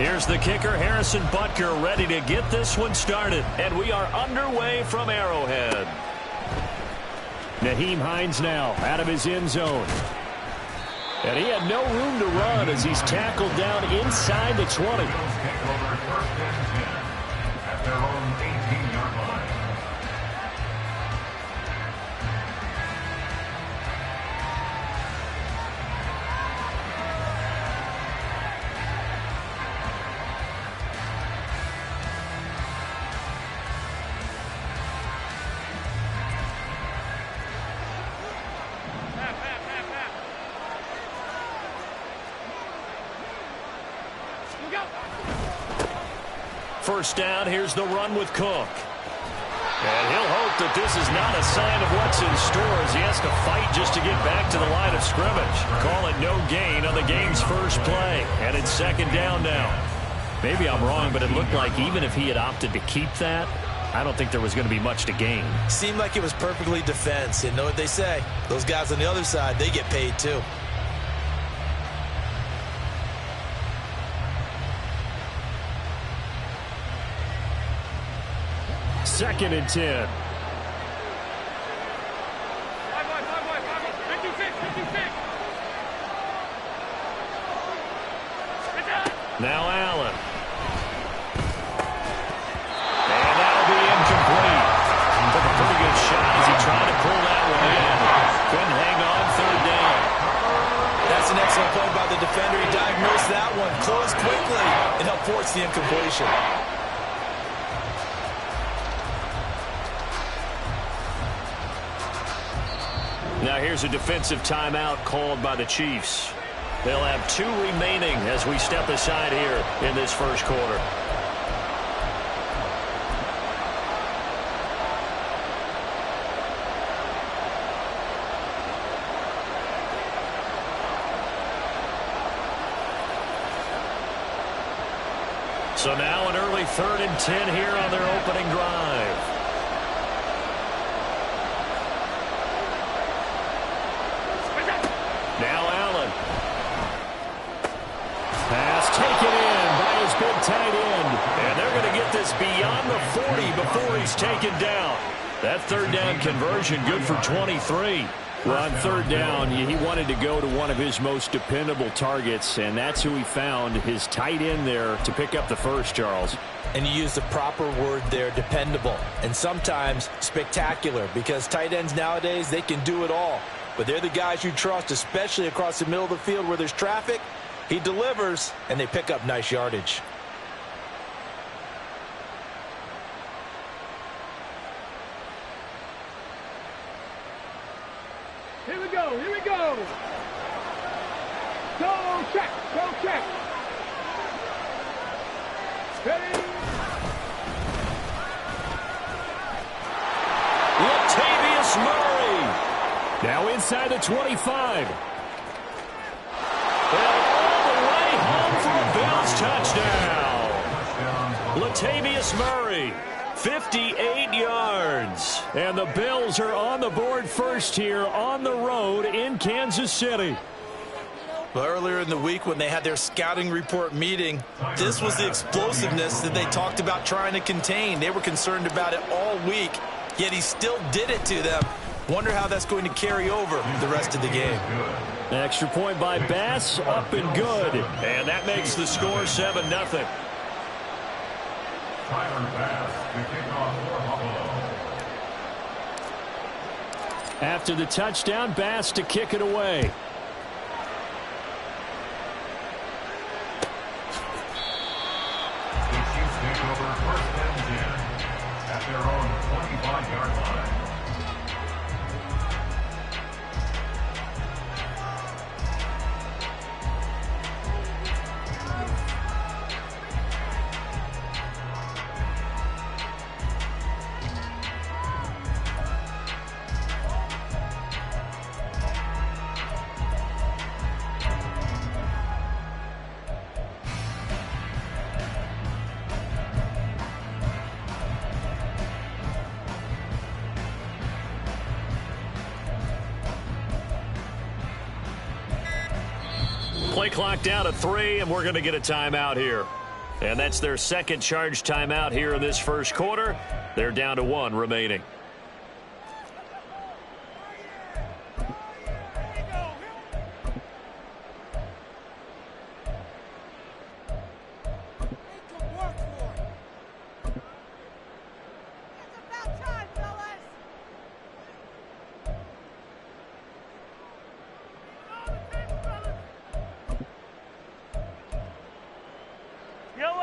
Here's the kicker, Harrison Butker, ready to get this one started. And we are underway from Arrowhead. Nyheim Hines now out of his end zone. And he had no room to run as he's tackled down inside the 20. At their own 18-yard line. First down, here's the run with Cook. And he'll hope that this is not a sign of what's in store as he has to fight just to get back to the line of scrimmage. Call it no gain on the game's first play. And it's second down now. Maybe I'm wrong, but it looked like even if he had opted to keep that, I don't think there was going to be much to gain. Seemed like it was perfectly defense. And know what they say? Those guys on the other side, they get paid too. Second and 10. Now Allen. And that'll be incomplete. Took a pretty good shot as he tried to pull that one in. Couldn't hang on third down. That's an excellent play by the defender. He diagnosed that one, closed quickly, and helped force the incompletion. Now here's a defensive timeout called by the Chiefs. They'll have 2 remaining as we step aside here in this first quarter. So now an early 3rd and 10 here on their opening drive. Now Allen. Pass taken in by his big tight end. And they're going to get this beyond the 40 before he's taken down. That third down conversion good for 23. Well, on third down, he wanted to go to one of his most dependable targets, and that's who he found, his tight end there, to pick up the first, Charles. And you use the proper word there, dependable, and sometimes spectacular, because tight ends nowadays, they can do it all. But they're the guys you trust, especially across the middle of the field where there's traffic. He delivers, and they pick up nice yardage. Here we go, here we go. Go check, go check. Ready? Latavius Murray. Now inside the 25. And all the way home for a Bills touchdown. Latavius Murray, 58 yards. And the Bills are on the board first here on the road in Kansas City. Well, earlier in the week when they had their scouting report meeting, this was the explosiveness that they talked about trying to contain. They were concerned about it all week, yet he still did it to them. Wonder how that's going to carry over the rest of the game. An extra point by Bass, up and good. And that makes the score 7-0. Tyler Bass to kick off for Buffalo. After the touchdown, Bass to kick it away. The Chiefs take over 1st and 10 at their own 25-yard line. Play clock down to 3, and we're going to get a timeout here. And that's their second charge timeout here in this first quarter. They're down to 1 remaining.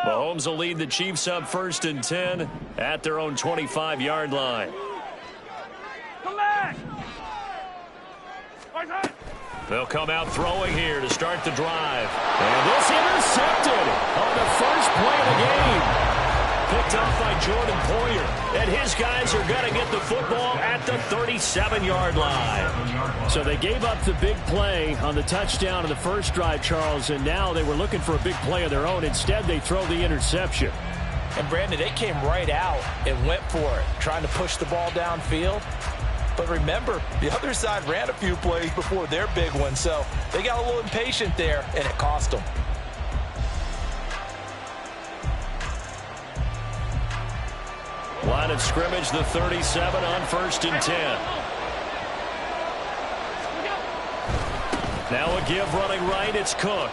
Mahomes will lead the Chiefs up 1st and 10 at their own 25-yard line. They'll come out throwing here to start the drive. And this intercepted on the first play of the game. Picked off by Jordan Poyer. And his guys are going to get the football at the 37-yard line. So they gave up the big play on the touchdown in the first drive, Charles, and now they were looking for a big play of their own. Instead, they throw the interception. And, Brandon, they came right out and went for it, trying to push the ball downfield. But remember, the other side ran a few plays before their big one, so they got a little impatient there, and it cost them. Line of scrimmage, the 37 on 1st and 10. Now a give running right, it's Cook.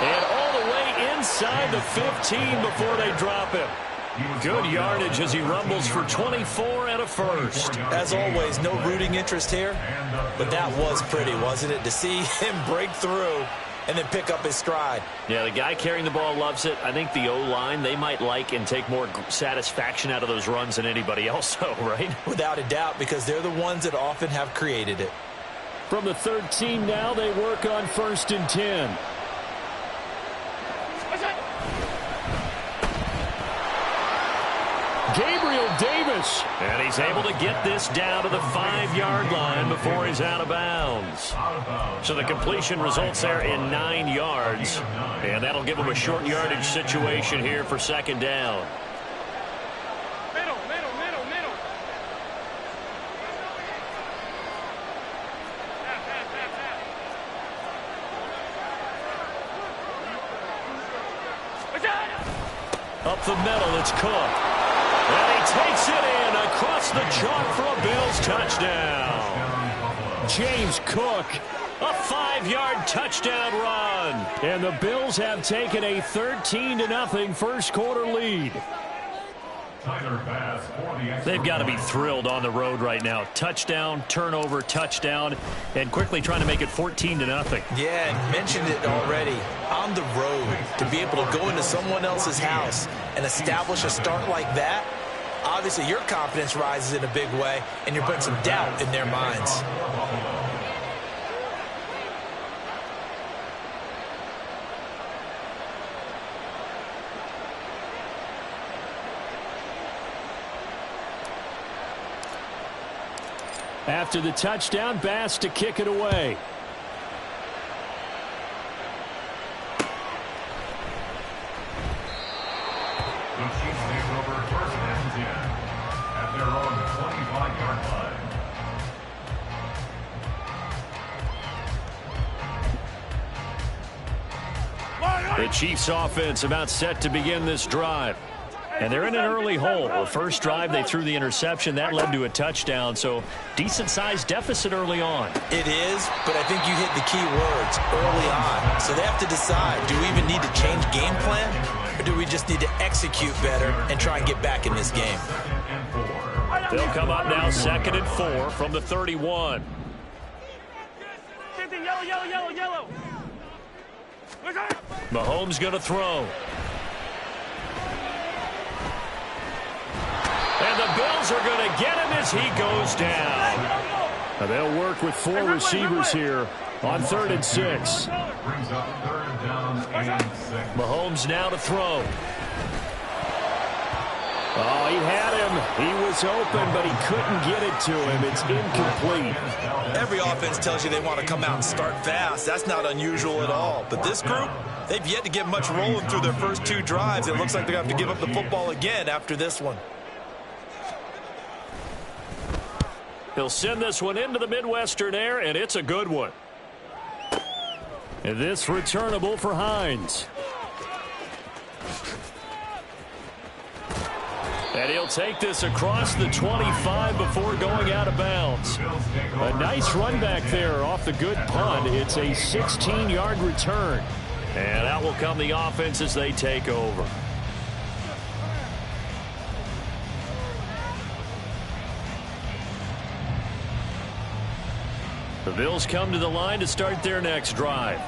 And all the way inside the 15 before they drop him. Good yardage as he rumbles for 24 and a first. As always, no rooting interest here, but that was pretty, wasn't it? To see him break through and then pick up his stride. Yeah, the guy carrying the ball loves it. I think the O-line, they might like and take more satisfaction out of those runs than anybody else, though, right? Without a doubt, because they're the ones that often have created it. From the 13 now, they work on 1st and 10. Gabriel Davis. And he's able to get this down to the 5-yard line before he's out of bounds. So the completion results there in 9 yards. And that'll give him a short yardage situation here for 2nd down. Middle, middle, middle, middle. Up the middle, it's Cook. And he takes it in across the chalk for a Bills touchdown. James Cook. A 5-yard touchdown run. And the Bills have taken a 13-0 first quarter lead. They've got to be thrilled on the road right now. Touchdown, turnover, touchdown, and quickly trying to make it 14-0. Yeah, and mentioned it already. On the road, to be able to go into someone else's house and establish a start like that, obviously your confidence rises in a big way, and you're putting some doubt in their minds. After the touchdown, Bass to kick it away. The Chiefs take over 1st and 10 at their own 25-yard line. The Chiefs offense about set to begin this drive. And they're in an early hole. The first drive, they threw the interception. That led to a touchdown, so decent-sized deficit early on. It is, but I think you hit the key words early on. So they have to decide, do we even need to change game plan, or do we just need to execute better and try and get back in this game? They'll come up now 2nd and 4 from the 31. Yellow, yellow, yellow. Mahomes going to throw. And the Bills are going to get him as he goes down. Now they'll work with 4 receivers here on 3rd and 6. Brings up 3rd down and 6. Mahomes now to throw. Oh, he had him. He was open, but he couldn't get it to him. It's incomplete. Every offense tells you they want to come out and start fast. That's not unusual at all. But this group, they've yet to get much rolling through their first 2 drives. It looks like they're going to have to give up the football again after this one. He'll send this one into the Midwestern air, and it's a good one. And this returnable for Hines. And he'll take this across the 25 before going out of bounds. A nice run back there off the good punt. It's a 16-yard return. And out will come the offense as they take over. The Bills come to the line to start their next drive.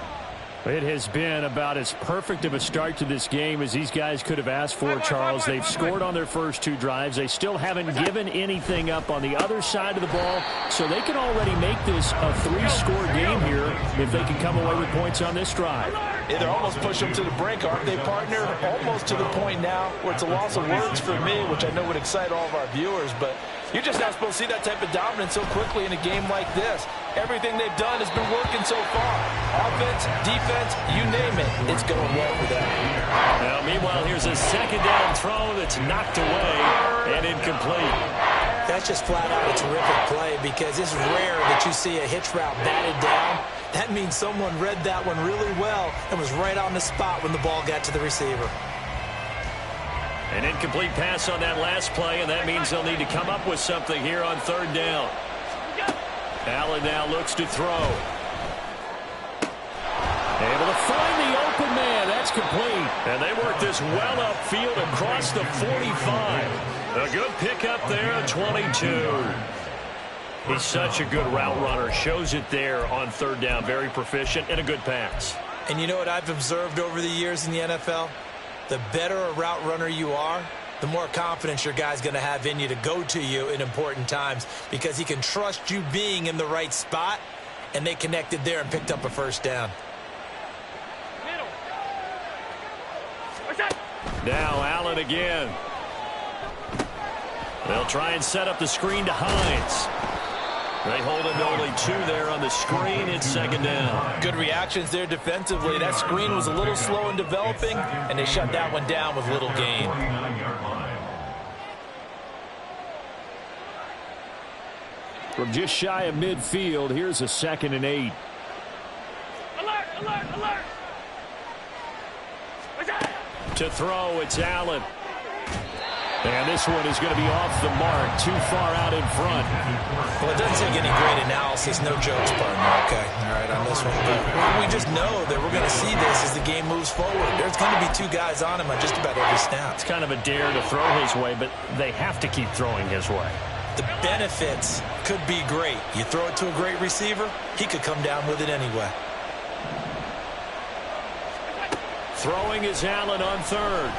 It has been about as perfect of a start to this game as these guys could have asked for, Charles. They've scored on their first two drives. They still haven't given anything up on the other side of the ball, so they can already make this a three-score game here if they can come away with points on this drive. Yeah, they're almost push them to the brink, aren't they, partner? Almost to the point now where it's a loss of words for me, which I know would excite all of our viewers, but you're just not supposed to see that type of dominance so quickly in a game like this. Everything they've done has been working so far. Offense, defense, you name it. It's going well for them. Now, meanwhile, here's a second down throw that's knocked away and incomplete. That's just flat out a terrific play because it's rare that you see a hitch route batted down. That means someone read that one really well and was right on the spot when the ball got to the receiver. An incomplete pass on that last play, and that means they'll need to come up with something here on third down. Allen now looks to throw. Able to find the open man. That's complete. And they work this well upfield across the 45. A good pickup there at 22. He's such a good route runner. Shows it there on third down. Very proficient and a good pass. And you know what I've observed over the years in the NFL? The better a route runner you are, the more confidence your guy's going to have in you to go to you in important times because he can trust you being in the right spot, and they connected there and picked up a first down. Now Allen again. They'll try and set up the screen to Hines. They hold him to only two there on the screen. It's second down. Good reactions there defensively. That screen was a little slow in developing, and they shut that one down with little gain. From just shy of midfield, here's a 2nd and 8. Alert, alert, alert. To throw, it's Allen. And this one is going to be off the mark, too far out in front. Well, it doesn't take any great analysis. No jokes, partner, okay? All right, on this one. But we just know that we're going to see this as the game moves forward. There's going to be two guys on him on just about every snap. It's kind of a dare to throw his way, but they have to keep throwing his way. The benefits could be great. You throw it to a great receiver, he could come down with it anyway. Throwing is Allen on third.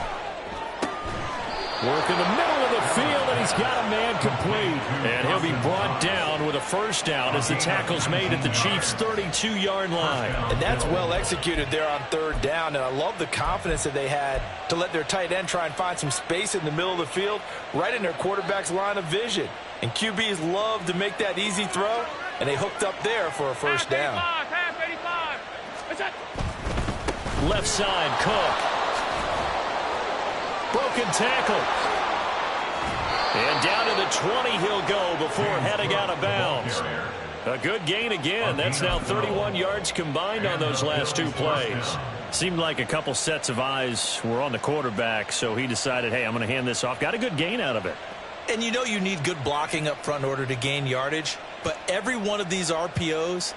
Work in the middle of the field, and he's got a man complete. And he'll be brought down with a first down as the tackle's made at the Chiefs' 32-yard line. And that's well executed there on third down, and I love the confidence that they had to let their tight end try and find some space in the middle of the field, right in their quarterback's line of vision. And QBs love to make that easy throw, and they hooked up there for a first down. Half 85. Left side, Cook. Broken tackle. And down to the 20 he'll go before heading out of bounds. A good gain again. That's now 31 yards combined on those last two plays. Seemed like a couple sets of eyes were on the quarterback, so he decided, hey, I'm going to hand this off. Got a good gain out of it. And you know you need good blocking up front in order to gain yardage, but every one of these RPOs,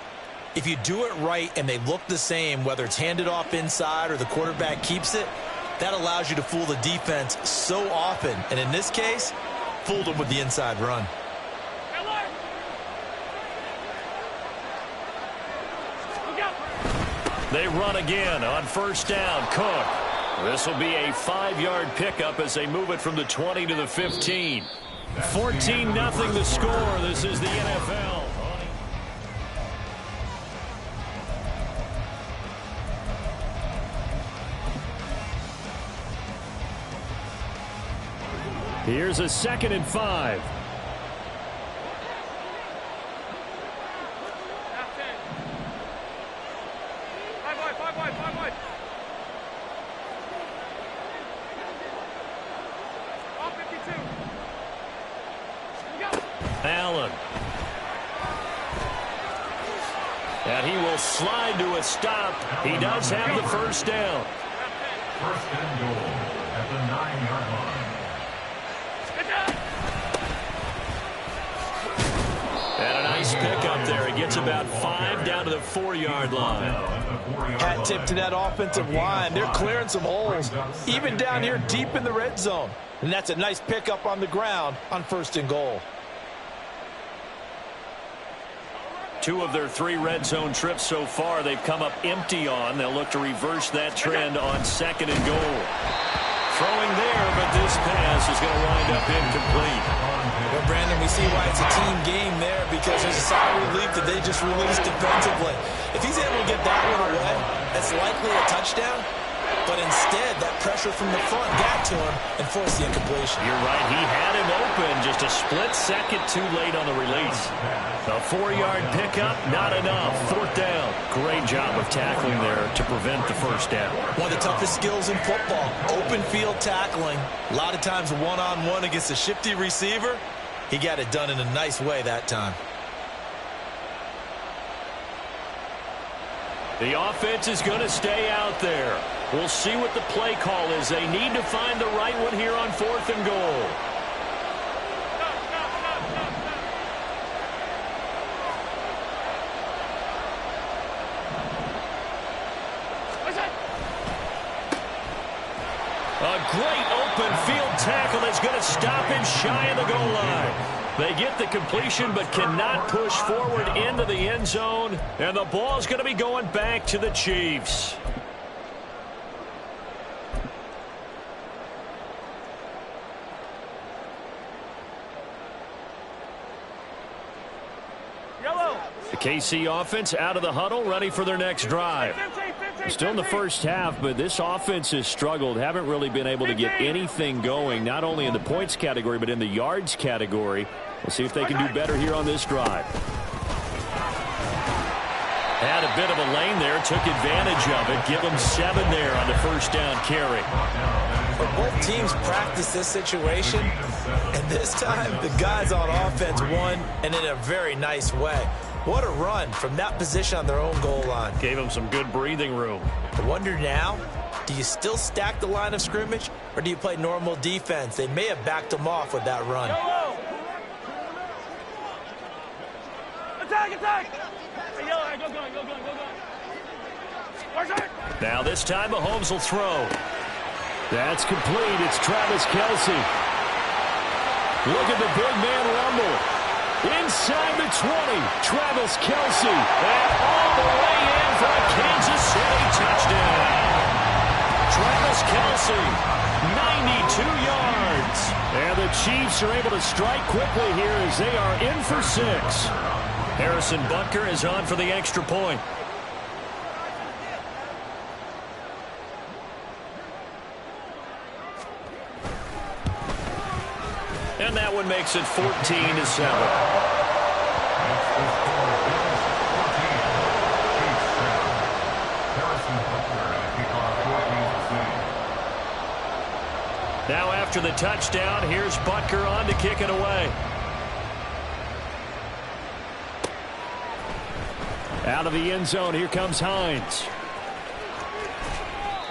if you do it right and they look the same, whether it's handed off inside or the quarterback keeps it, that allows you to fool the defense so often. And in this case, fooled them with the inside run. They run again on first down. Cook. This will be a 5-yard pickup as they move it from the 20 to the 15. 14-0 the score. This is the NFL. Here's a 2nd and 5. And he will slide to a stop. He does have the first down. First and goal at the 9-yard line. And a nice pickup there. He gets about 5 down to the 4-yard line. Hat tip to that offensive line. They're clearing some holes, even down here deep in the red zone. And that's a nice pickup on the ground on first and goal. 2 of their 3 red zone trips so far they've come up empty on. They'll look to reverse that trend on second and goal. Throwing there, but this pass is going to wind up incomplete. Well, Brandon, we see why it's a team game there, because there's a sigh of relief that they just released defensively. If he's able to get that one away, that's likely a touchdown. But instead, that pressure from the front got to him and forced the incompletion. You're right. He had him open. Just a split second too late on the release. A 4-yard pickup, not enough. 4th down. Great job of tackling there to prevent the first down. One of the toughest skills in football, open field tackling. A lot of times one-on-one against a shifty receiver. He got it done in a nice way that time. The offense is going to stay out there. We'll see what the play call is. They need to find the right one here on 4th and goal. A great open field tackle that's going to stop him shy of the goal line. They get the completion but cannot push forward into the end zone. And the ball's going to be going back to the Chiefs. The KC offense out of the huddle, ready for their next drive. Still in the first half, but this offense has struggled. Haven't really been able to get anything going, not only in the points category, but in the yards category. We'll see if they can do better here on this drive. Had a bit of a lane there, took advantage of it. Give them 7 there on the first down carry. But both teams practice this situation, and this time the guys on offense won, and in a very nice way. What a run from that position on their own goal line. Gave them some good breathing room. I wonder now, do you still stack the line of scrimmage, or do you play normal defense? They may have backed them off with that run. Attack, attack! Hey, yellow, go, go. Now this time Mahomes will throw. That's complete. It's Travis Kelce. Look at the big man rumble. Inside the 20, Travis Kelce. And all the way in for a Kansas City touchdown. Travis Kelce, 92 yards. And the Chiefs are able to strike quickly here as they are in for 6. Harrison Butker is on for the extra point. And that one makes it 14-7. Now after the touchdown, here's Butker on to kick it away. Out of the end zone, here comes Hines.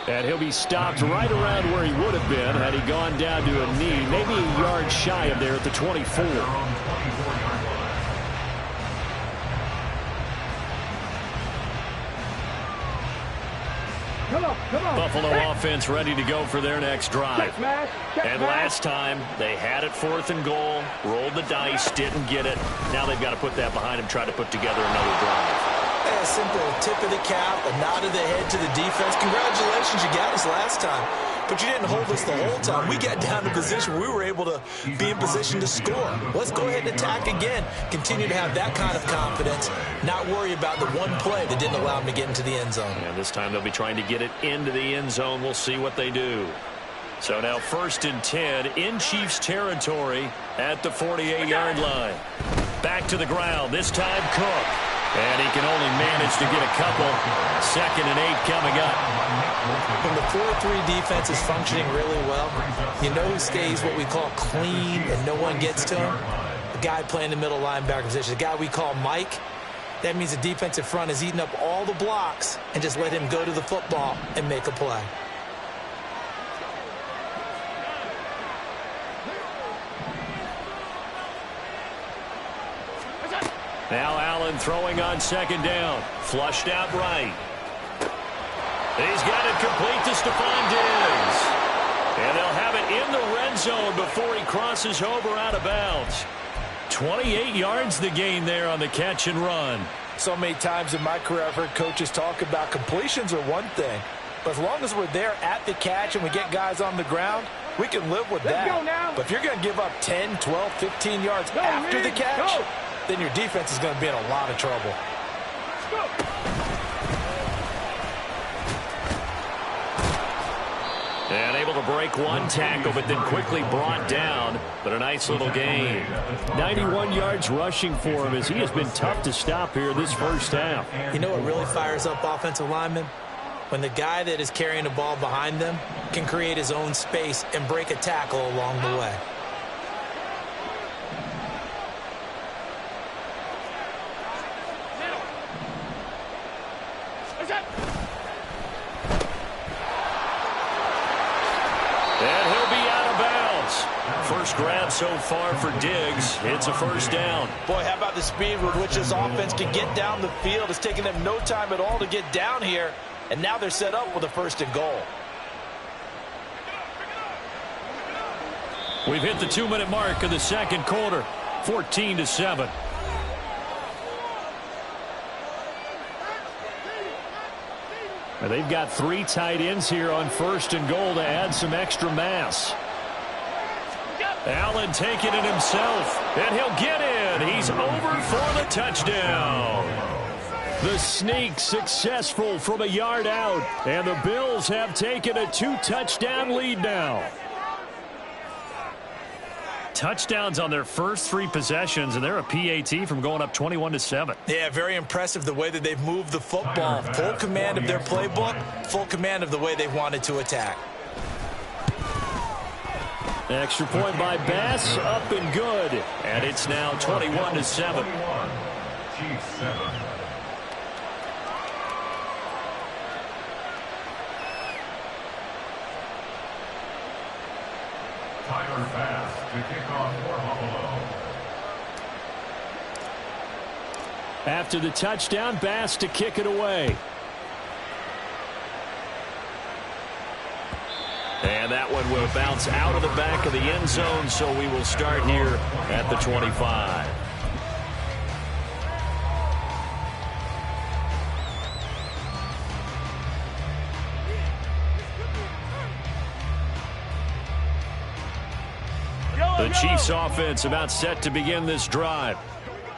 And he'll be stopped right around where he would have been had he gone down to a knee, maybe a yard shy of there at the 24. Buffalo offense ready to go for their next drive. And last time, they had it 4th and goal, rolled the dice, didn't get it. Now they've got to put that behind them, try to put together another drive. A simple tip of the cap, a nod of the head to the defense. Congratulations, you got us last time. But you didn't hold us the whole time. We got down to position where we were able to be in position to score. Let's go ahead and attack again. Continue to have that kind of confidence. Not worry about the one play that didn't allow them to get into the end zone. And this time they'll be trying to get it into the end zone. We'll see what they do. So now 1st and 10 in Chiefs territory at the 48-yard line. Back to the ground. This time Cook. And he can only manage to get a couple. 2nd and 8 coming up. When the 4-3 defense is functioning really well, you know who stays what we call clean and no one gets to him? The guy playing the middle linebacker position, the guy we call Mike. That means the defensive front has eaten up all the blocks and just let him go to the football and make a play. Now Allen throwing on second down. Flushed out right. He's got it complete to Stephon Diggs. And they'll have it in the red zone before he crosses over out of bounds. 28 yards the gain there on the catch and run. So many times in my career I've heard coaches talk about completions are one thing. But as long as we're there at the catch and we get guys on the ground, we can live with that. But if you're going to give up 10, 12, 15 yards after the catch, then your defense is going to be in a lot of trouble. And able to break one tackle, but then quickly brought down. But a nice little gain. 91 yards rushing for him as he has been tough to stop here this first half. You know what really fires up offensive linemen? When the guy that is carrying the ball behind them can create his own space and break a tackle along the way. And he'll be out of bounds. First grab so far for Diggs. It's a first down. Boy, how about the speed with which this offense can get down the field? It's taken them no time at all to get down here, and now they're set up with a first and goal. We've hit the 2-minute mark of the second quarter. 14-7. They've got 3 tight ends here on first and goal to add some extra mass. Allen taking it himself, and he'll get in. He's over for the touchdown. The sneak successful from a yard out, and the Bills have taken a 2-touchdown lead now. Touchdowns on their first 3 possessions, and they're a PAT from going up 21-7. Yeah, very impressive the way that they've moved the football. Full command of their playbook, full command of the way they've wanted to attack. Extra point by Bass, up and good. And it's now 21-7. Chiefs 7. Tyler Bass to kick off for Buffalo. After the touchdown, Bass to kick it away. And that one will bounce out of the back of the end zone, so we will start here at the 25. The Chiefs offense about set to begin this drive.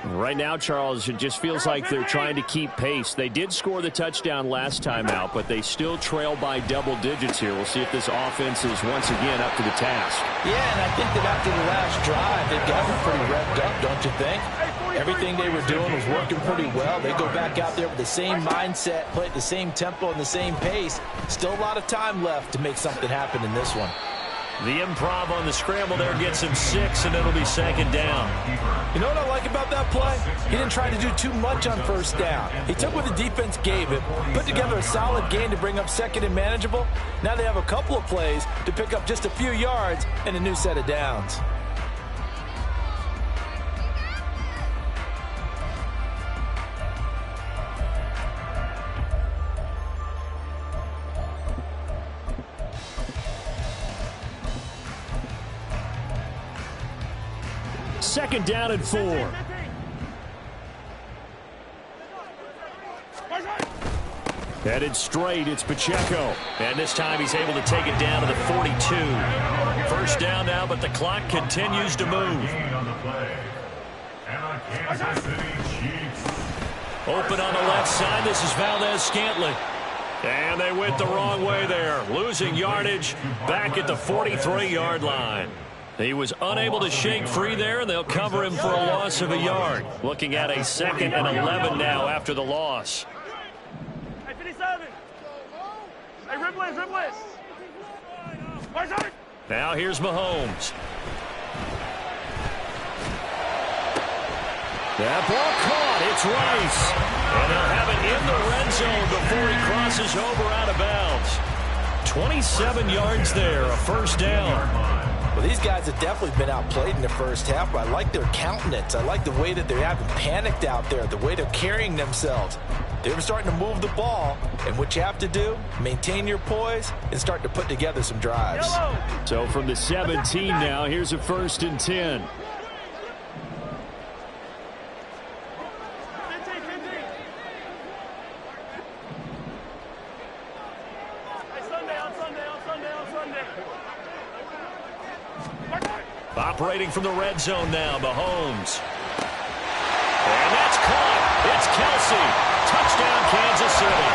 Right now, Charles, it just feels like they're trying to keep pace. They did score the touchdown last time out, but they still trail by double digits here. We'll see if this offense is once again up to the task. Yeah, and I think that after the last drive, they've gotten pretty revved up, don't you think? Everything they were doing was working pretty well. They go back out there with the same mindset, play at the same tempo and the same pace. Still a lot of time left to make something happen in this one. The improv on the scramble there gets him 6, and it'll be second down. You know what I like about that play? He didn't try to do too much on first down. He took what the defense gave him, put together a solid game to bring up second and manageable. Now they have a couple of plays to pick up just a few yards and a new set of downs. Second down and 4. Headed straight, it's Pacheco. And this time he's able to take it down to the 42. First down now, but the clock continues to move. Open on the left side, this is Valdez-Scantling. And they went the wrong way there. Losing yardage back at the 43-yard line. He was unable to shake free there, and they'll cover him for a loss of a yard. Looking at a 2nd and 11 now after the loss. Hey, 57. Hey, Ripley. Now here's Mahomes. That ball caught. It's Rice. And they'll have it in the red zone before he crosses over out of bounds. 27 yards there, a first down. Well, these guys have definitely been outplayed in the first half, but I like their countenance. I like the way that they haven't panicked out there, the way they're carrying themselves. They were starting to move the ball, and what you have to do, maintain your poise and start to put together some drives. So from the 17 now, here's a 1st and 10. Operating from the red zone now, Mahomes. And that's caught. It's Kelce. Touchdown, Kansas City.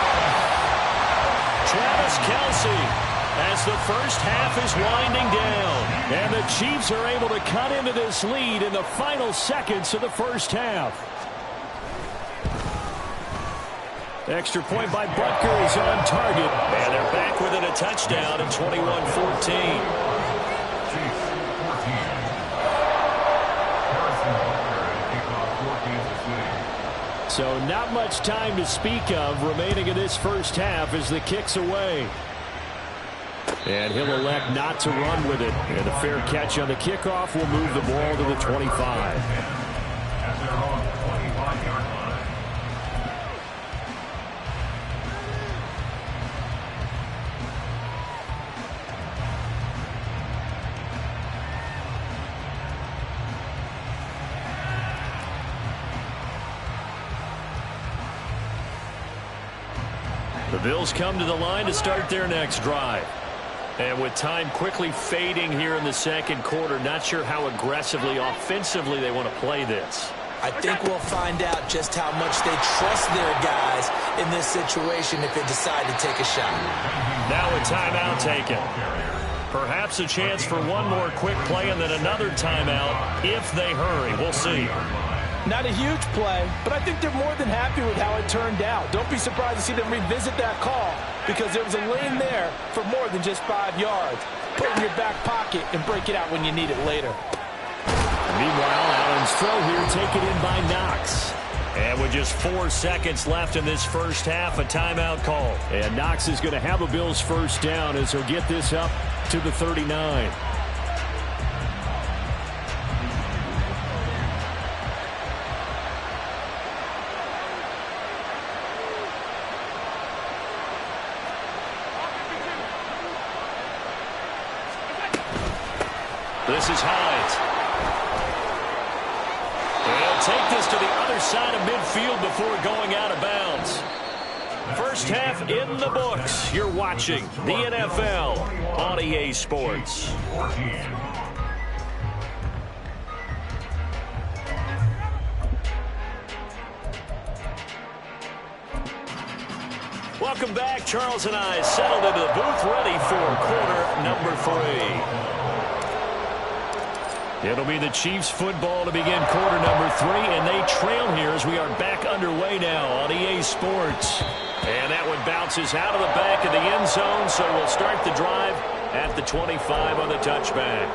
Travis Kelce as the first half is winding down. And the Chiefs are able to cut into this lead in the final seconds of the first half. Extra point by Butker is on target. And they're back within a touchdown at 21-14. So not much time to speak of remaining in this first half as the kick's away. And he'll elect not to run with it. And a fair catch on the kickoff will move the ball to the 25. At their own 25-yard line. The Bills come to the line to start their next drive. And with time quickly fading here in the second quarter, not sure how aggressively, offensively they want to play this. I think we'll find out just how much they trust their guys in this situation if they decide to take a shot. Now a timeout taken. Perhaps a chance for one more quick play and then another timeout if they hurry. We'll see. Not a huge play, but I think they're more than happy with how it turned out. Don't be surprised to see them revisit that call because there was a lane there for more than just 5 yards. Put it in your back pocket and break it out when you need it later. Meanwhile, Allen's throw here taken in by Knox. And with just 4 seconds left in this first half, a timeout call. And Knox is going to have a Bills first down as he'll get this up to the 39. This is Hines. They'll take this to the other side of midfield before going out of bounds. First half in the books. You're watching the NFL on EA Sports. Welcome back. Charles and I settled into the booth ready for quarter number 3. It'll be the Chiefs football to begin quarter number 3, and they trail here as we are back underway now on EA Sports. And that one bounces out of the back of the end zone, so we'll start the drive at the 25 on the touchback.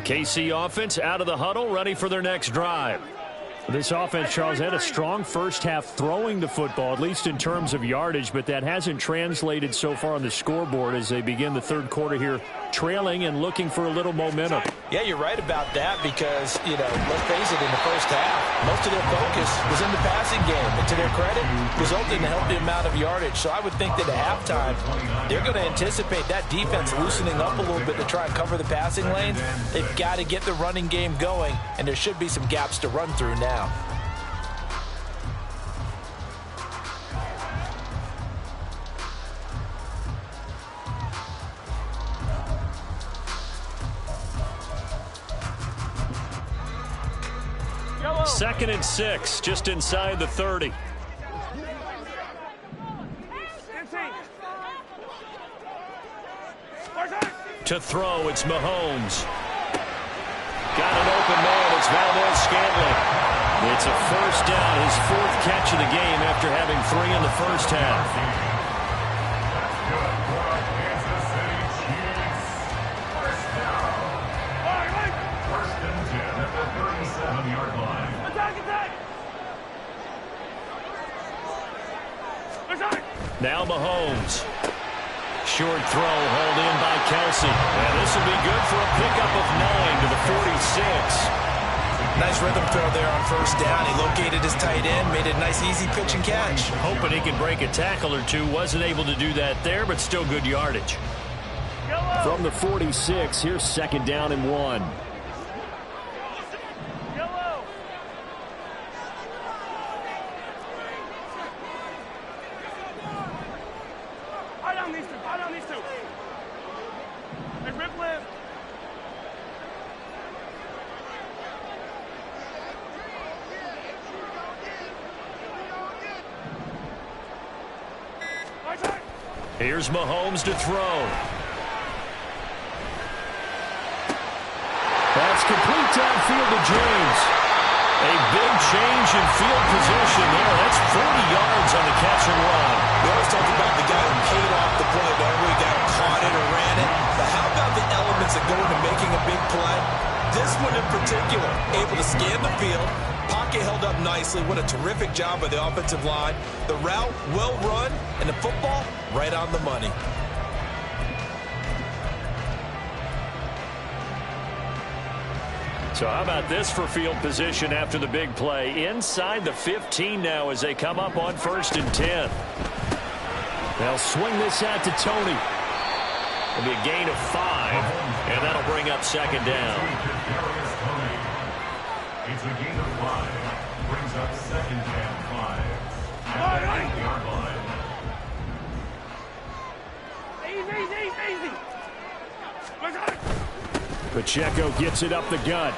KC offense out of the huddle, ready for their next drive. This offense, Charles, had a strong first half throwing the football, at least in terms of yardage, but that hasn't translated so far on the scoreboard as they begin the third quarter here, trailing and looking for a little momentum. Yeah, you're right about that because, let's face it, in the first half, most of their focus was in the passing game. And to their credit, resulted in a healthy amount of yardage. So I would think that at halftime, they're going to anticipate that defense loosening up a little bit to try and cover the passing lanes. They've got to get the running game going, and there should be some gaps to run through now. Second and 6, just inside the 30. To throw, it's Mahomes. Got an open man. It's Valdez-Scantling. It's a first down, his 4th catch of the game after having 3 in the first half. Now Mahomes. Short throw, hauled in by Kelsey. And this will be good for a pickup of 9 to the 46. Nice rhythm throw there on first down. He located his tight end, made a nice easy pitch and catch. Hoping he could break a tackle or two. Wasn't able to do that there, but still good yardage. From the 46, here's 2nd down and 1. Here's Mahomes to throw. That's complete downfield to James. A big change in field position there. That's 40 yards on the catch and run. We always talk about the guy who paid off the play, but every guy who caught it or ran it. But how about the elements that go into making a big play? This one in particular, able to scan the field. Pocket held up nicely. What a terrific job by the offensive line. The route, well run, and the football, right on the money. So how about this for field position after the big play? Inside the 15 now as they come up on 1st and 10. They'll swing this out to Tony. It'll be a gain of 5, and that'll bring up 2nd down. It's a gain of 5. Brings up 2nd and 5. At the 8-yard line. Easy. Pacheco gets it up the gut.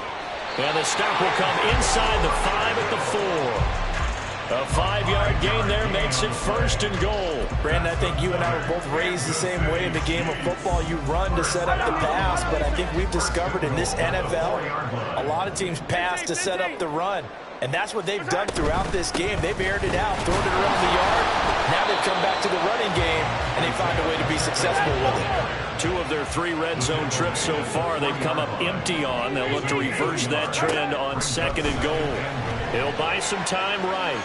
And the stop will come inside the 5 at the 4. A 5-yard gain there makes it 1st and goal. Brandon, I think you and I were both raised the same way in the game of football. You run to set up the pass, but I think we've discovered in this NFL, a lot of teams pass to set up the run. And that's what they've done throughout this game. They've aired it out, thrown it around the yard. Now they've come back to the running game, and they find a way to be successful with it. 2 of their 3 red zone trips so far, they've come up empty on. They'll look to reverse that trend on 2nd and goal. He'll buy some time right.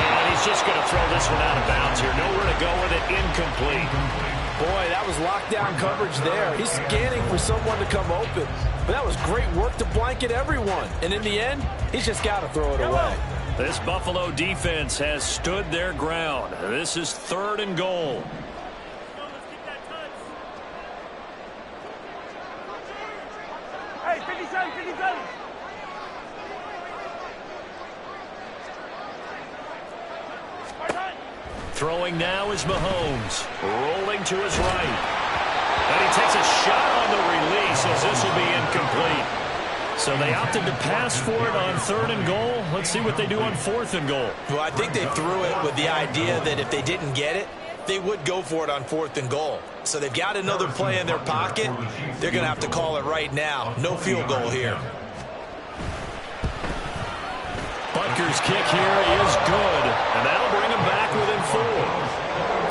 And he's just going to throw this one out of bounds here. Nowhere to go with it. Incomplete. Boy, that was lockdown coverage there. He's scanning for someone to come open. But that was great work to blanket everyone. And in the end, he's just got to throw it away. This Buffalo defense has stood their ground. This is 3rd and goal. Hey, 57, 57. Throwing now is Mahomes. Rolling to his right. And he takes a shot on the release as this will be incomplete. So they opted to pass for it on 3rd and goal. Let's see what they do on 4th and goal. Well, I think they threw it with the idea that if they didn't get it, they would go for it on 4th and goal. So they've got another play in their pocket. They're going to have to call it right now. No field goal here. Butker's kick here is good, and that'll bring them back within 4.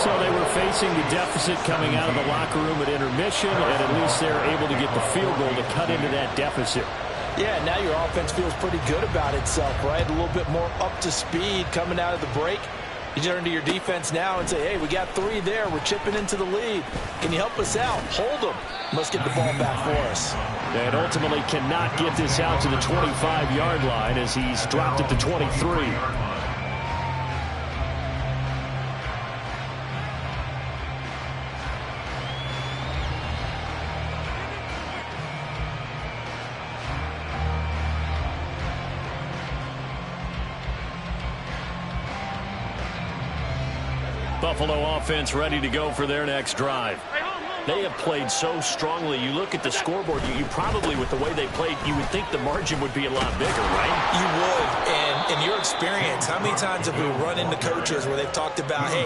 So they were facing the deficit coming out of the locker room at intermission, and at least they're able to get the field goal to cut into that deficit. Yeah, now your offense feels pretty good about itself, right? A little bit more up to speed coming out of the break. You turn to your defense now and say, hey, we got 3 there. We're chipping into the lead. Can you help us out? Hold them. Let's get the ball back for us. And ultimately cannot get this out to the 25-yard line as he's dropped it to 23. Buffalo offense ready to go for their next drive. Hey, hold. They have played so strongly. You look at the scoreboard, you probably, with the way they played, you would think the margin would be a lot bigger, right? You would. And in your experience, how many times have we run into coaches where they've talked about, hey,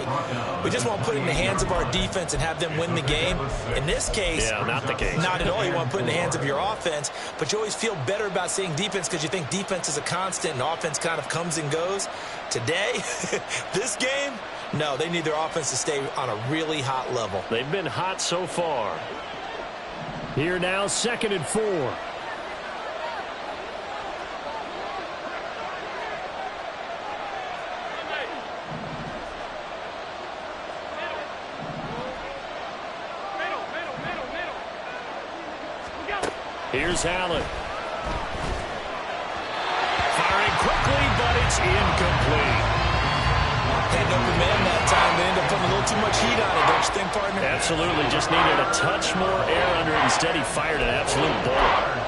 we just want to put it in the hands of our defense and have them win the game? In this case, yeah, not the case. Not at all. You want to put it in the hands of your offense, but you always feel better about seeing defense because you think defense is a constant and offense kind of comes and goes. Today, this game, no, they need their offense to stay on a really hot level. They've been hot so far. Here now, 2nd and 4. Here's Allen. Firing quickly, but it's incomplete. Had no command that time. They ended up putting a little too much heat on it, don't you think, partner? Absolutely. Just needed a touch more air under it. Instead, he fired an absolute bullet.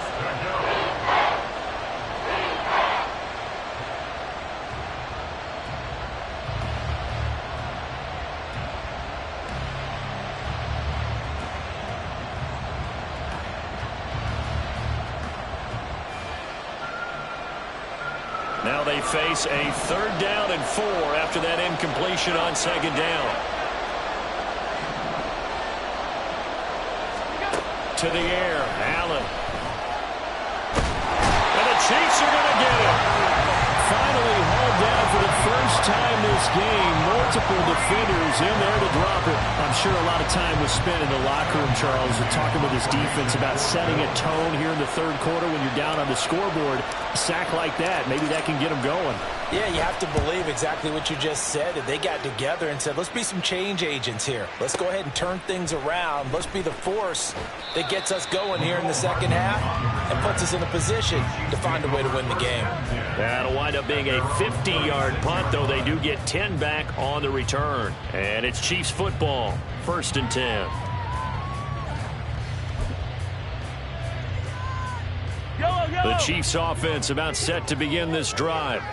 Now they face a 3rd down and 4 after that incompletion on 2nd down. To the air, Allen. And the Chiefs are going to get it. Finally hauled down for the first time this game. Multiple defenders in there to drop it. I'm sure a lot of time was spent in the locker room, Charles, talking with his defense about setting a tone here in the 3rd quarter when you're down on the scoreboard. A sack like that, maybe that can get them going. Yeah, you have to believe exactly what you just said. That they got together and said, let's be some change agents here. Let's go ahead and turn things around. Let's be the force that gets us going here in the 2nd half and puts us in a position to find a way to win the game. That'll wind up being a 50-yard punt, though they do get 10 back on the return. And it's Chiefs football, 1st and 10. The Chiefs offense about set to begin this drive.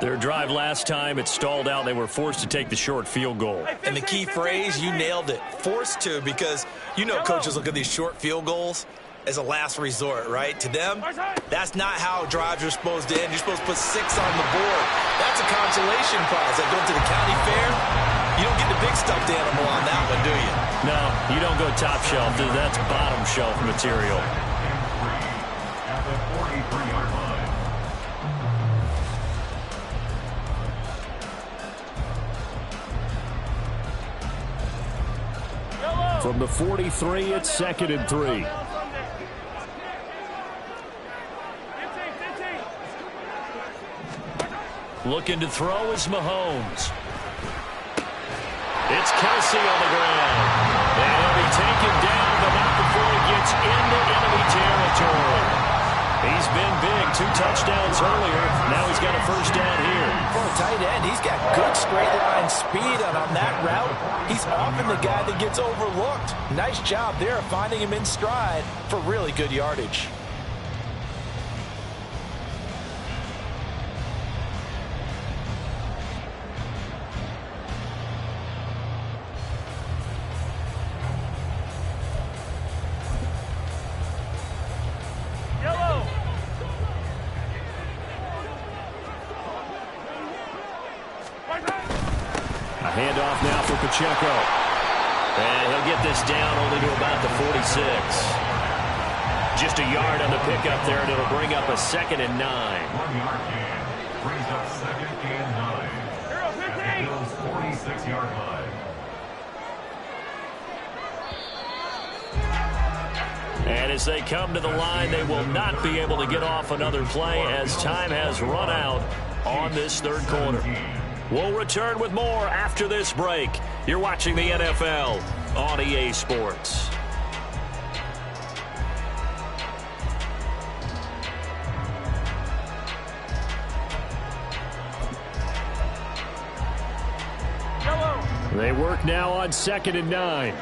Their drive last time, it stalled out. They were forced to take the short field goal. And the key phrase, you nailed it, forced to, because you know coaches look at these short field goals as a last resort, right? To them, that's not how drives are supposed to end. You're supposed to put 6 on the board. That's a consolation prize. Like going to the county fair, you don't get the big stuffed animal on that one, do you? No, you don't go top shelf. That's bottom shelf material. At the 43-yard line. From the 43, it's 2nd and 3. Looking to throw is Mahomes. It's Kelsey on the ground. And he'll be taken down, but not before he gets into enemy territory. He's been big. 2 touchdowns earlier. Now he's got a 1st down here. For a tight end, he's got good straight line speed, and on that route, he's often the guy that gets overlooked. Nice job there of finding him in stride for really good yardage. Handoff now for Pacheco. And he'll get this down only to about the 46. Just a yard on the pickup there, and it'll bring up a 2nd and 9. 1-yard gain. Brings up 2nd and 9. At the Bills' 46-yard line. And as they come to the line, they will not be able to get off another play as time has run out on this 3rd quarter. We'll return with more after this break. You're watching the NFL on EA Sports. They work now on 2nd and 9.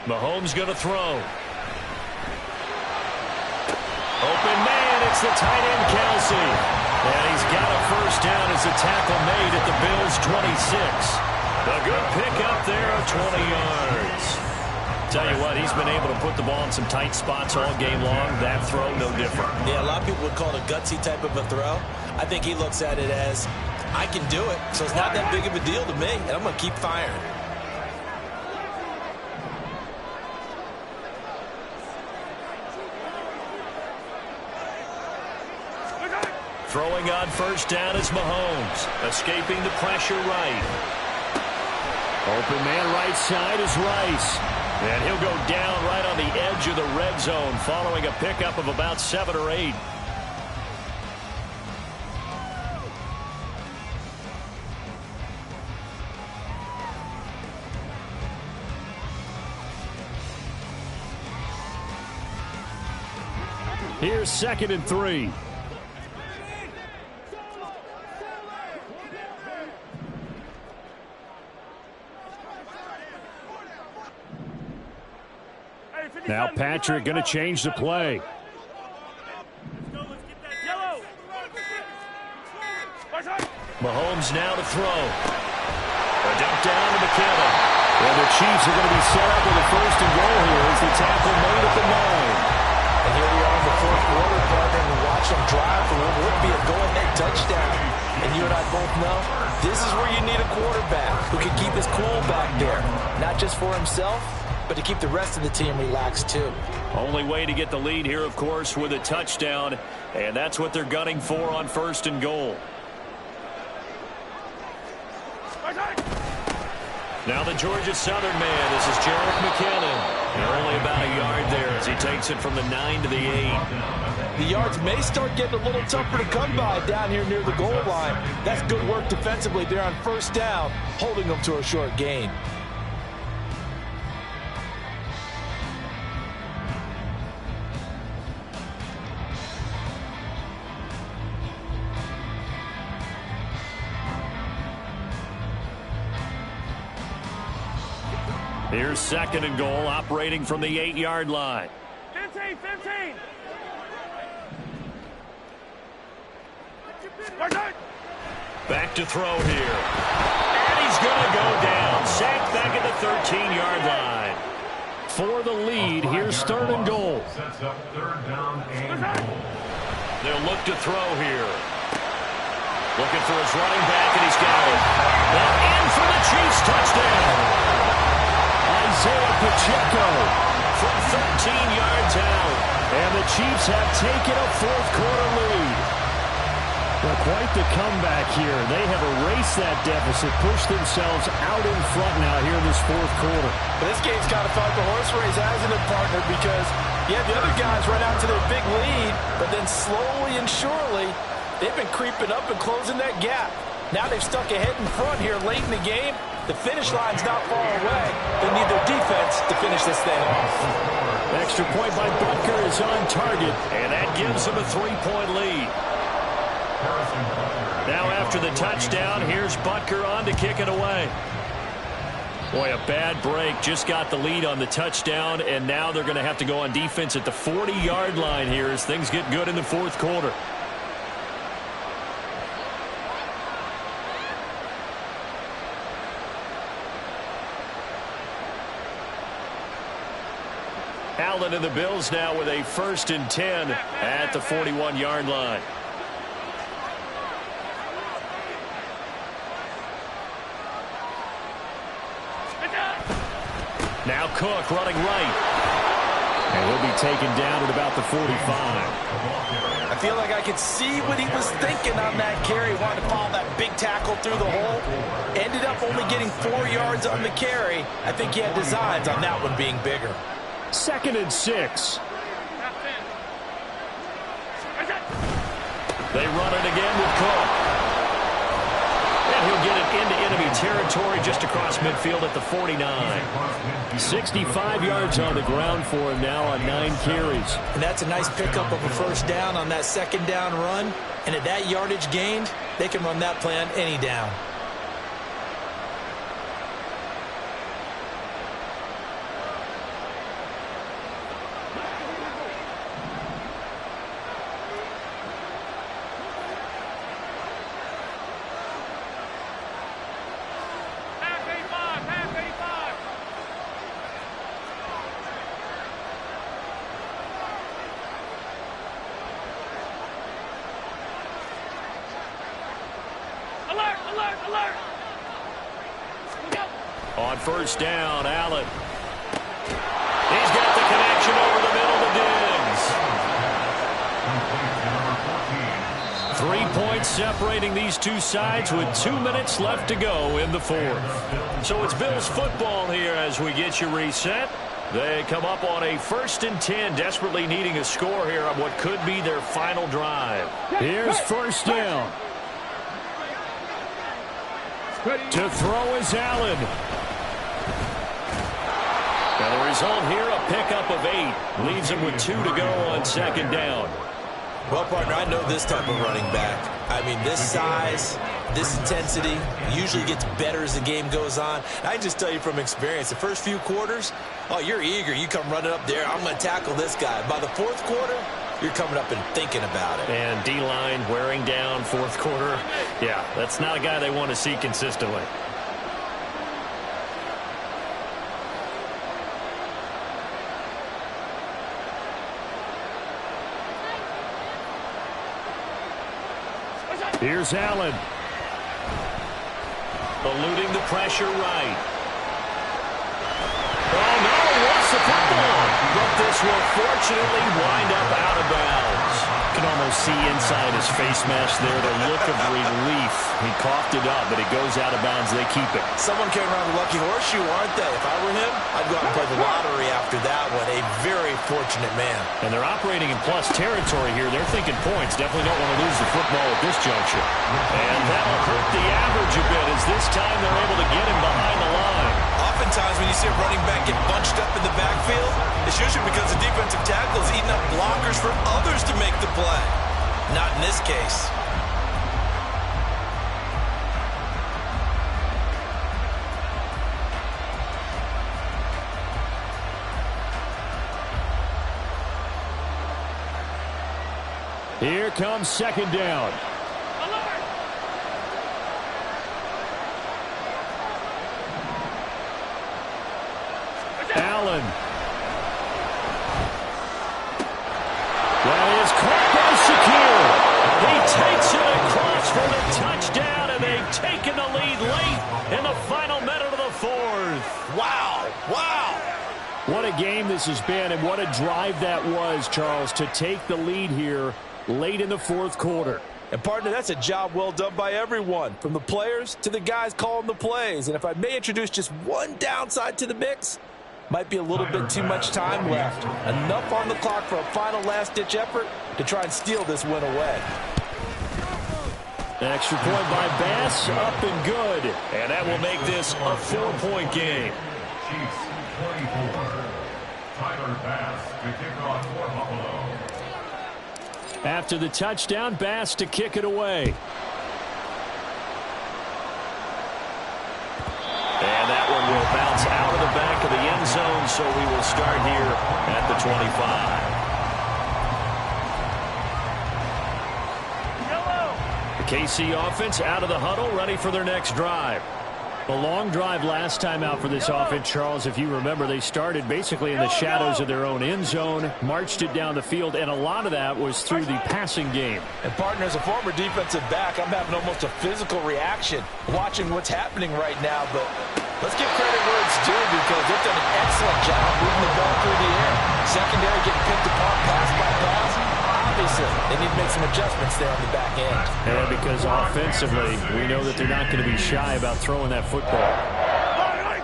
Mahomes going to throw. It's the tight end, Kelsey. And he's got a first down as a tackle made at the Bills' 26. A good pickup there of 20 yards. Tell you what, he's been able to put the ball in some tight spots all game long. That throw, no different. Yeah, a lot of people would call it a gutsy type of a throw. I think he looks at it as, I can do it, so it's not that big of a deal to me, and I'm going to keep firing. Throwing on first down is Mahomes. Escaping the pressure right. Open man right side is Rice. And he'll go down right on the edge of the red zone following a pickup of about 7 or 8. Here's 2nd and 3. Now Patrick going to change the play. Mahomes now to throw. A dump down to McKinnon. And the Chiefs are going to be set up with a 1st and goal here as the tackle made at the 9. And here we are in the 4th quarter, partner, and watch them drive for what would be a go-ahead touchdown. And you and I both know this is where you need a quarterback who can keep his cool back there, not just for himself, but to keep the rest of the team relaxed too. Only way to get the lead here, of course, with a touchdown, and that's what they're gunning for on 1st and goal. Now the Georgia Southern man. This is Jerick McKinnon. They're only about a yard there as he takes it from the 9 to the 8. The yards may start getting a little tougher to come by down here near the goal line. That's good work defensively there on 1st down, holding them to a short gain. Here's 2nd and goal, operating from the 8-yard line. 15. Back to throw here. And he's going to go down. Sacked back at the 13-yard line. For the lead, here's 3rd and goal. Sets up 3rd down and goal. They'll look to throw here. Looking for his running back, and he's got it. Now in for the Chiefs touchdown. Isaiah Pacheco from 13 yards out. And the Chiefs have taken a 4th quarter lead. Well, quite the comeback here. They have erased that deficit, pushed themselves out in front now here in this 4th quarter. But this game's kind of felt like a horse race, hasn't it, partner? Because, yeah, the other guys run out to their big lead, but then slowly and surely, they've been creeping up and closing that gap. Now they've stuck ahead in front here late in the game. The finish line's not far away. They need their defense to finish this thing off. Extra point by Butker is on target, and that gives them a 3-point lead. Now after the touchdown, here's Butker on to kick it away. Boy, a bad break. Just got the lead on the touchdown, and now they're going to have to go on defense at the 40-yard line here as things get good in the 4th quarter. Allen and the Bills now with a 1st and 10 at the 41-yard line. Now Cook running right. And he'll be taken down at about the 45. I feel like I could see what he was thinking on that carry. Wanted to follow that big tackle through the hole. Ended up only getting 4 yards on the carry. I think he had designs on that one being bigger. 2nd and 6. They run it again with Cook. And he'll get it into enemy territory just across midfield at the 49. 65 yards on the ground for him now on 9 carries. And that's a nice pickup of a 1st down on that 2nd down run. And at that yardage gained, they can run that play on any down. Alert, alert, alert. On first down, Allen. He's got the connection over the middle to Diggs. 3 points separating these two sides with 2 minutes left to go in the fourth. So it's Bills football here as we get you reset. They come up on a 1st and 10, desperately needing a score here on what could be their final drive. Here's first down. To throw is Allen. Now the result here, a pickup of 8. Leaves him with 2 to go on second down. Well, partner, I know this type of running back. I mean, this size, this intensity usually gets better as the game goes on. I can just tell you from experience, the first few quarters, oh, you're eager. You come running up there, I'm going to tackle this guy. By the fourth quarter, you're coming up and thinking about it. And D-line wearing down fourth quarter. Yeah, that's not a guy they want to see consistently. Here's Allen. Eluding the pressure right. Oh, no, what's the football? But this will fortunately wind up out of bounds. You can almost see inside his face mask there the look of relief. He coughed it up, but it goes out of bounds. They keep it. Someone came around the lucky horseshoe, aren't they? If I were him, I'd go out and play the lottery after that one. A very fortunate man. And they're operating in plus territory here. They're thinking points. Definitely don't want to lose the football at this juncture. And that'll hurt the average a bit as this time they're able to get him behind the line. Oftentimes when you see a running back get bunched up in the backfield, it's usually because the defensive tackle is eating up blockers for others to make the play. Not in this case. Here comes second down. Allen. That is caught by Shakir. He takes it across for the touchdown, and they've taken the lead late in the final minute of the fourth. Wow. Wow. What a game this has been, and what a drive that was, Charles, to take the lead here late in the fourth quarter. And, partner, that's a job well done by everyone, from the players to the guys calling the plays. And if I may introduce just one downside to the mix, might be a little bit too much time left. Enough on the clock for a final last-ditch effort to try and steal this win away. An extra point by Bass, up and good. And that will make this a 4-point game. Chiefs 24. Tyler Bass to kick off for Buffalo. After the touchdown, Bass to kick it away. And that one will bounce out of the back of the end zone, so we will start here at the 25. The KC offense out of the huddle, ready for their next drive. A long drive last time out for this offense, Charles. If you remember, they started basically in the shadows of their own end zone, marched it down the field, and a lot of that was through the passing game. And, partner, as a former defensive back, I'm having almost a physical reaction watching what's happening right now. But let's give credit where it's due because they've done an excellent job moving the ball through the air. Secondary getting picked apart pass by pass. Obviously, they need to make some adjustments there on the back end. And because offensively, we know that they're not going to be shy about throwing that football.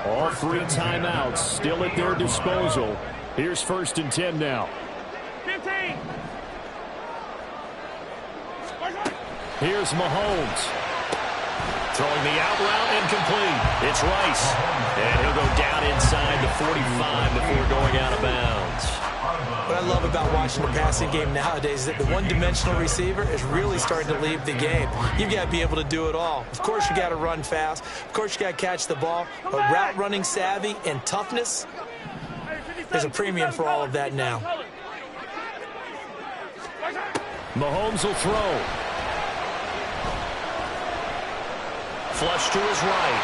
All 3 timeouts still at their disposal. Here's 1st and 10 now. 15. Here's Mahomes. Throwing the out route incomplete. It's Rice. And he'll go down inside the 45 before going out of bounds. What I love about watching the passing game nowadays is that the one-dimensional receiver is really starting to leave the game. You've got to be able to do it all. Of course, you got to run fast. Of course, you got to catch the ball. But route running savvy and toughness, there's a premium for all of that now. Mahomes will throw. Flush to his right.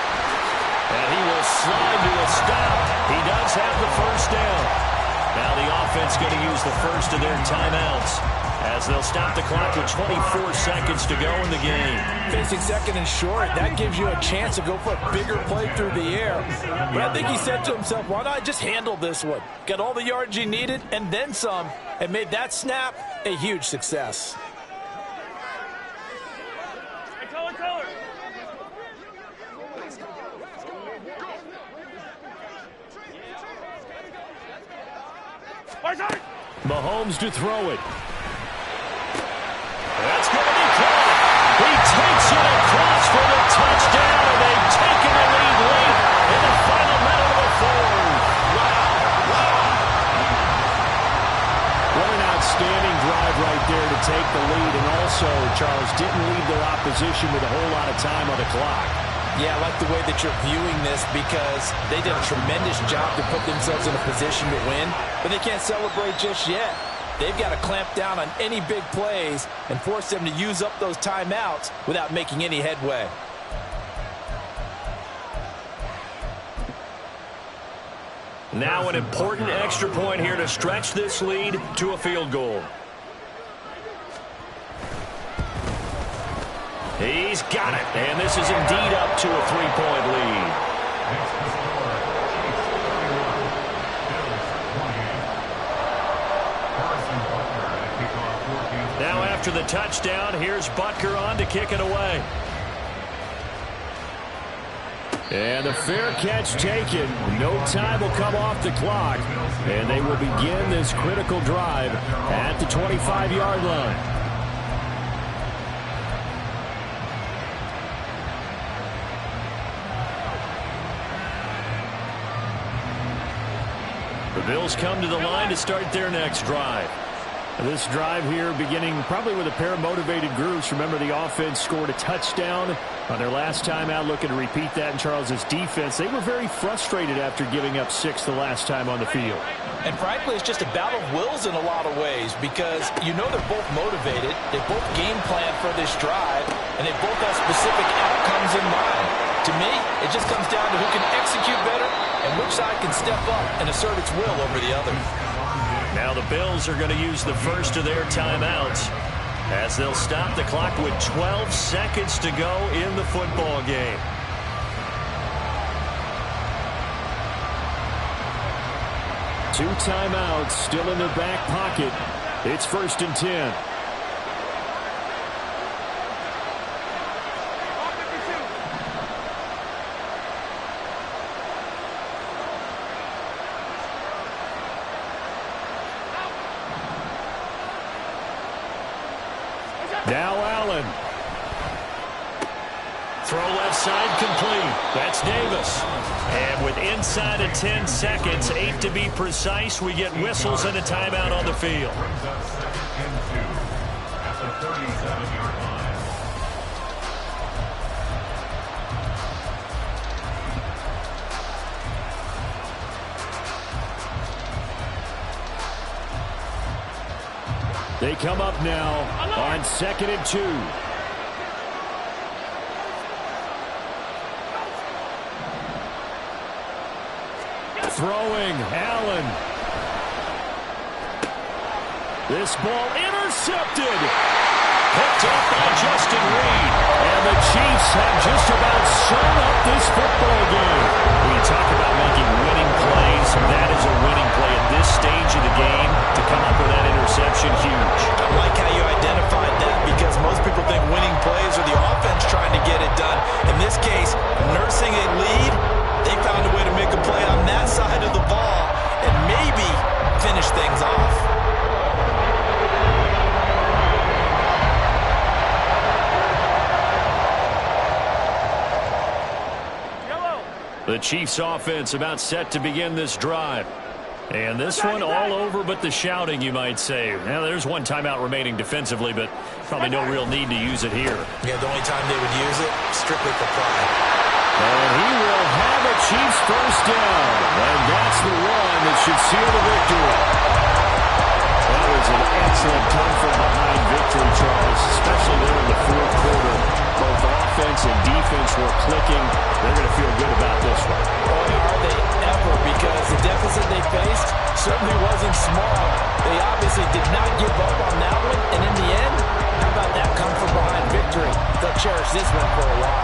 And he will slide to a stop. He does have the first down. Now the offense going to use the first of their timeouts as they'll stop the clock with 24 seconds to go in the game. Facing second and short, that gives you a chance to go for a bigger play through the air. But I think he said to himself, why not just handle this one? Got all the yards you needed and then some, and made that snap a huge success. Hey, Color. Mahomes to throw it. That's going to be caught. He takes it across for the touchdown, and they've taken the lead late in the final minute of the fourth. What an outstanding drive right there to take the lead, and also, Charles, didn't leave their opposition with a whole lot of time on the clock. Yeah, I like the way that you're viewing this because they did a tremendous job to put themselves in a position to win, but they can't celebrate just yet. They've got to clamp down on any big plays and force them to use up those timeouts without making any headway. Now an important extra point here to stretch this lead to a field goal. He's got it, and this is indeed up to a 3-point lead. Now after the touchdown, here's Butker on to kick it away. And the fair catch taken. No time will come off the clock, and they will begin this critical drive at the 25-yard line. The Bills come to the line to start their next drive. This drive here beginning probably with a pair of motivated groups. Remember, the offense scored a touchdown on their last time out, looking to repeat that in Charles's defense. They were very frustrated after giving up 6 the last time on the field. And frankly, it's just a battle of wills in a lot of ways because you know they're both motivated, they both game plan for this drive, and they both have specific outcomes in mind. To me, it just comes down to who can execute better and which side can step up and assert its will over the other. Now the Bills are going to use the first of their timeouts as they'll stop the clock with 12 seconds to go in the football game. Two timeouts still in their back pocket. It's 1st and 10. Now Allen. Throw left side complete. That's Davis. And with inside of 10 seconds, 8 to be precise, we get whistles and a timeout on the field. Brings us 2nd and 2 at the 37-yard line. They come up now on 2nd and 2. Throwing, Allen. This ball intercepted. Picked up by Justin Reed. And the Chiefs have just about sewn up this football game. When you talk about making winning plays, that is a winning play at this stage of the game. To come up with that interception, huge. I like how you identified that because most people think winning plays are the offense trying to get it done. In this case, nursing a lead, they found a way to make a play on that side of the ball and maybe finish things off. The Chiefs offense about set to begin this drive. And this one all over but the shouting, you might say. Now, there's one timeout remaining defensively, but probably no real need to use it here. Yeah, the only time they would use it, strictly for pride. And he will have a Chiefs first down. And that's the one that should seal the victory. That was an excellent come-from-behind victory, Charles, especially there in the fourth quarter. Both offense and defense were clicking. They're going to feel good about this one. Boy, are they ever, because the deficit they faced certainly wasn't small. They obviously did not give up on that one, and cherish this one for a while.